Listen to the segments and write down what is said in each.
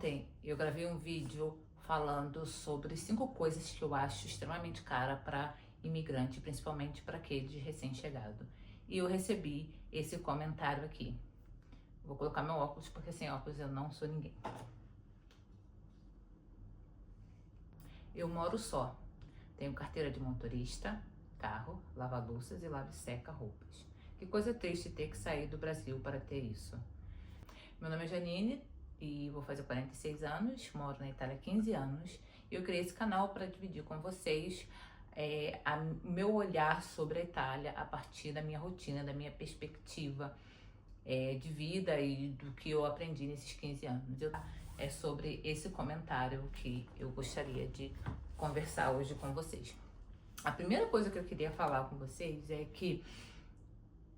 Ontem eu gravei um vídeo falando sobre 5 coisas que eu acho extremamente cara para imigrante, principalmente para aqueles recém-chegado. E eu recebi esse comentário aqui. Vou colocar meu óculos porque sem óculos eu não sou ninguém. Eu moro só. Tenho carteira de motorista, carro, lava-louças e lava-seca roupas. Que coisa triste ter que sair do Brasil para ter isso. Meu nome é Janine e vou fazer 46 anos, moro na Itália há 15 anos. E eu criei esse canal para dividir com vocês o meu olhar sobre a Itália a partir da minha rotina, da minha perspectiva de vida e do que eu aprendi nesses 15 anos. É sobre esse comentário que eu gostaria de conversar hoje com vocês. A primeira coisa que eu queria falar com vocês é que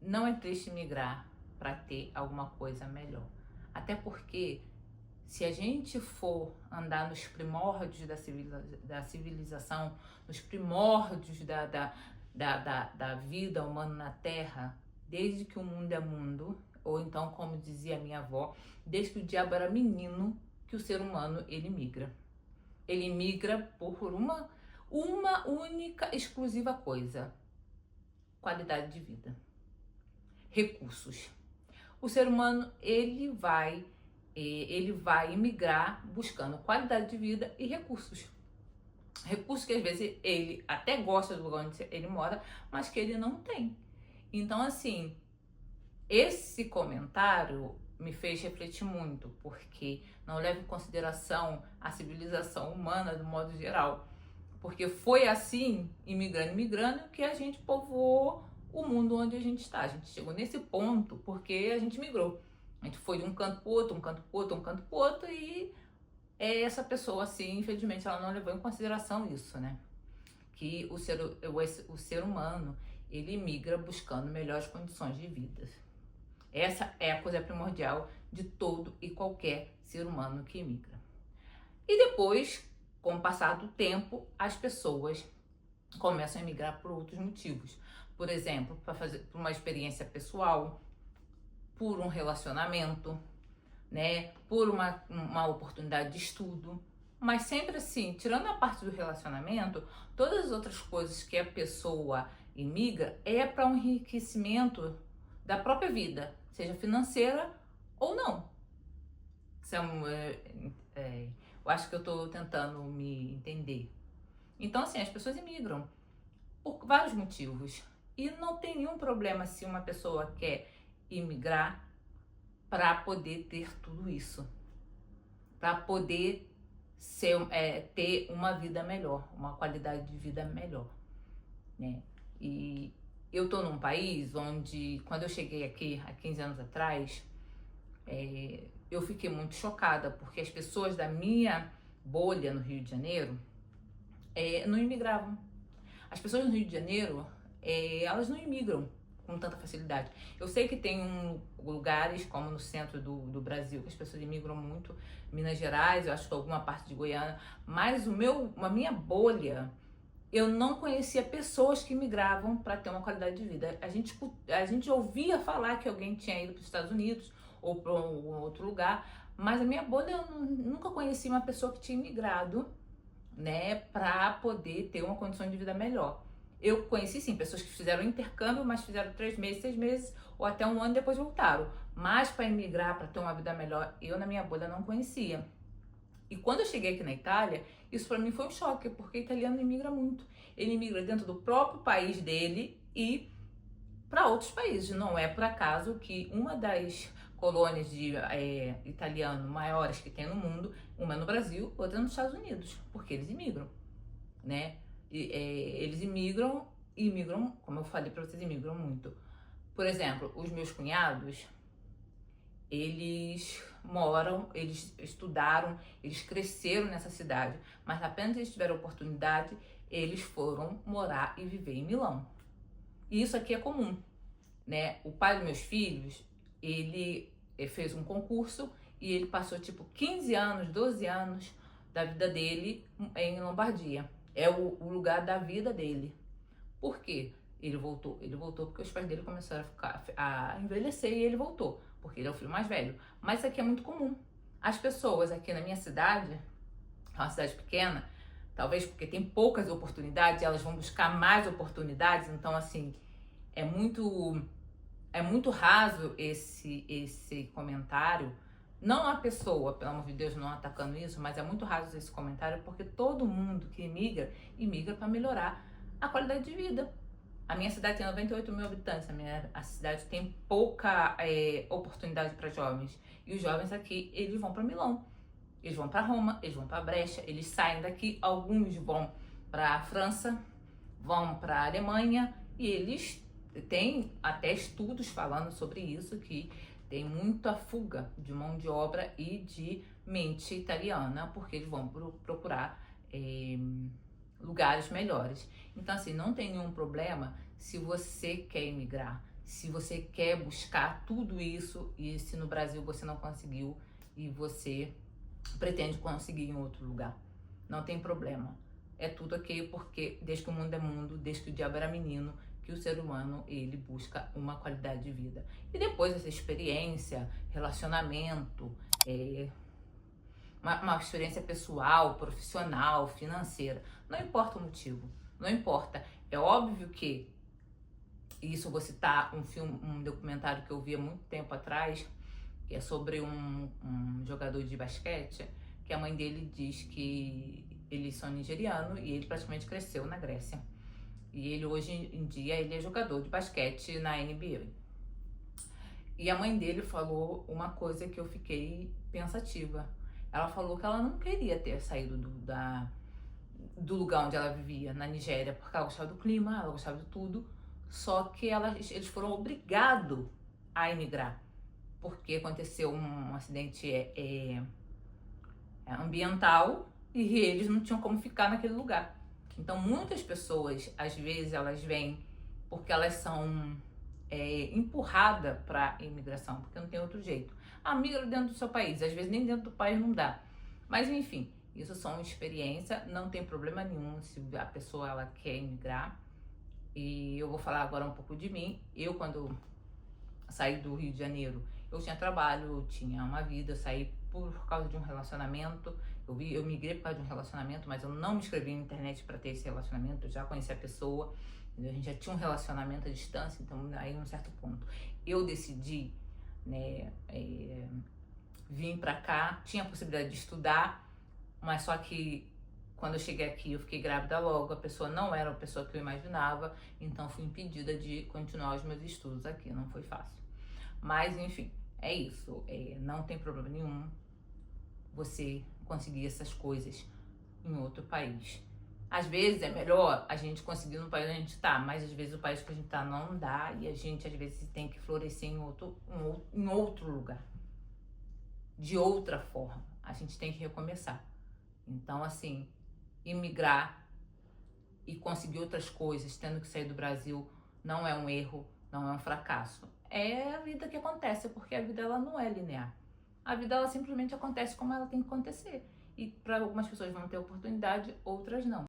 não é triste migrar para ter alguma coisa melhor. Até porque, se a gente for andar nos primórdios da civilização, nos primórdios da vida humana na Terra, desde que o mundo é mundo, ou então, como dizia minha avó, desde que o diabo era menino, que o ser humano, ele migra. Ele migra por uma única, exclusiva coisa: qualidade de vida, recursos. O ser humano, ele vai emigrar buscando qualidade de vida e recursos. Recursos que às vezes ele até gosta do lugar onde ele mora, mas que ele não tem. Então, assim, esse comentário me fez refletir muito, porque não leva em consideração a civilização humana do modo geral. Porque foi assim, imigrando, que a gente povoou o mundo onde a gente está. A gente chegou nesse ponto porque a gente migrou. A gente foi de um canto pro outro, um canto pro outro, um canto pro outro, e essa pessoa, assim, infelizmente, ela não levou em consideração isso, né? Que o ser humano, ele migra buscando melhores condições de vida. Essa é a coisa primordial de todo e qualquer ser humano que migra. E depois, com o passar do tempo, as pessoas começam a migrar por outros motivos. Por exemplo, para fazer uma experiência pessoal, por um relacionamento, né, por uma oportunidade de estudo. Mas sempre assim, tirando a parte do relacionamento, todas as outras coisas que a pessoa imigra é para um enriquecimento da própria vida, seja financeira ou não. Eu acho que eu estou tentando me entender. Então, assim, as pessoas imigram por vários motivos. E não tem nenhum problema se uma pessoa quer imigrar para poder ter tudo isso. Para poder ter uma vida melhor, uma qualidade de vida melhor, né? E eu tô num país onde, quando eu cheguei aqui há 15 anos atrás, eu fiquei muito chocada, porque as pessoas da minha bolha no Rio de Janeiro não imigravam. As pessoas no Rio de Janeiro, elas não imigram com tanta facilidade. Eu sei que tem lugares, como no centro do Brasil, que as pessoas imigram muito, Minas Gerais, eu acho que alguma parte de Goiânia, mas a minha bolha, eu não conhecia pessoas que migravam para ter uma qualidade de vida. A gente ouvia falar que alguém tinha ido para os Estados Unidos ou para um outro lugar, mas a minha bolha, eu nunca conheci uma pessoa que tinha migrado, né, para poder ter uma condição de vida melhor. Eu conheci sim pessoas que fizeram intercâmbio, mas fizeram 3 meses, 6 meses ou até um ano e depois voltaram. Mas para emigrar, para ter uma vida melhor, eu na minha bolha não conhecia. E quando eu cheguei aqui na Itália, isso para mim foi um choque, porque o italiano imigra muito. Ele imigra dentro do próprio país dele e para outros países. Não é por acaso que uma das colônias de italiano maiores que tem no mundo, uma é no Brasil, outra é nos Estados Unidos, porque eles imigram, né? Eles imigram, como eu falei para vocês, imigram muito. Por exemplo, os meus cunhados, eles estudaram, eles cresceram nessa cidade, mas apenas eles tiveram oportunidade, eles foram morar e viver em Milão. E isso aqui é comum, né? O pai dos meus filhos, ele fez um concurso e ele passou tipo 15 anos, 12 anos da vida dele em Lombardia. É o lugar da vida dele. Por quê? Ele voltou porque os pais dele começaram a envelhecer e ele voltou, porque ele é o filho mais velho. Mas isso aqui é muito comum. As pessoas aqui na minha cidade, é uma cidade pequena, talvez porque tem poucas oportunidades, elas vão buscar mais oportunidades, então assim, é muito raso esse comentário. Não a pessoa, pelo amor de Deus, não atacando isso, mas é muito raso esse comentário porque todo mundo que imigra para melhorar a qualidade de vida. A minha cidade tem 98 mil habitantes, a cidade tem pouca oportunidade para jovens. E os jovens aqui, eles vão para Milão, eles vão para Roma, eles vão para Brecha, eles saem daqui, alguns vão para a França, vão para a Alemanha e eles têm até estudos falando sobre isso, que tem muita fuga de mão de obra e de mente italiana, porque eles vão procurar lugares melhores. Então, assim, não tem nenhum problema se você quer emigrar, se você quer buscar tudo isso e se no Brasil você não conseguiu e você pretende conseguir em outro lugar. Não tem problema. É tudo ok, porque desde que o mundo é mundo, desde que o diabo era menino, que o ser humano, ele busca uma qualidade de vida. E depois essa experiência, relacionamento, uma experiência pessoal, profissional, financeira, não importa o motivo, não importa. É óbvio que, isso eu vou citar um documentário que eu vi há muito tempo atrás, que é sobre um jogador de basquete, que a mãe dele diz que eles são nigerianos e ele praticamente cresceu na Grécia. E ele hoje em dia ele é jogador de basquete na NBA. E a mãe dele falou uma coisa que eu fiquei pensativa. Ela falou que ela não queria ter saído do lugar onde ela vivia, na Nigéria, porque ela gostava do clima, ela gostava de tudo. Só que eles foram obrigados a emigrar, porque aconteceu um acidente ambiental e eles não tinham como ficar naquele lugar. Então muitas pessoas, às vezes, elas vêm porque elas são empurradas para a imigração, porque não tem outro jeito. Migra dentro do seu país, às vezes nem dentro do país não dá. Mas enfim, isso são experiência, não tem problema nenhum se a pessoa ela quer emigrar. E eu vou falar agora um pouco de mim. Eu, quando saí do Rio de Janeiro, eu tinha trabalho, eu tinha uma vida, eu saí por causa de um relacionamento. Eu migrei por causa de um relacionamento, mas eu não me inscrevi na internet para ter esse relacionamento, eu já conheci a pessoa, entendeu? A gente já tinha um relacionamento à distância, então aí num certo ponto eu decidi, né, vir para cá, tinha a possibilidade de estudar, mas só que quando eu cheguei aqui eu fiquei grávida logo, a pessoa não era a pessoa que eu imaginava, então fui impedida de continuar os meus estudos aqui, não foi fácil. Mas enfim, é isso, não tem problema nenhum você conseguir essas coisas em outro país. Às vezes é melhor a gente conseguir no país onde a gente tá, mas às vezes o país que a gente tá não dá e a gente às vezes tem que florescer em outro lugar, de outra forma. A gente tem que recomeçar. Então, assim, imigrar e conseguir outras coisas, tendo que sair do Brasil, não é um erro, não é um fracasso. É a vida que acontece, porque a vida ela não é linear. A vida ela simplesmente acontece como ela tem que acontecer. E para algumas pessoas vão ter oportunidade, outras não.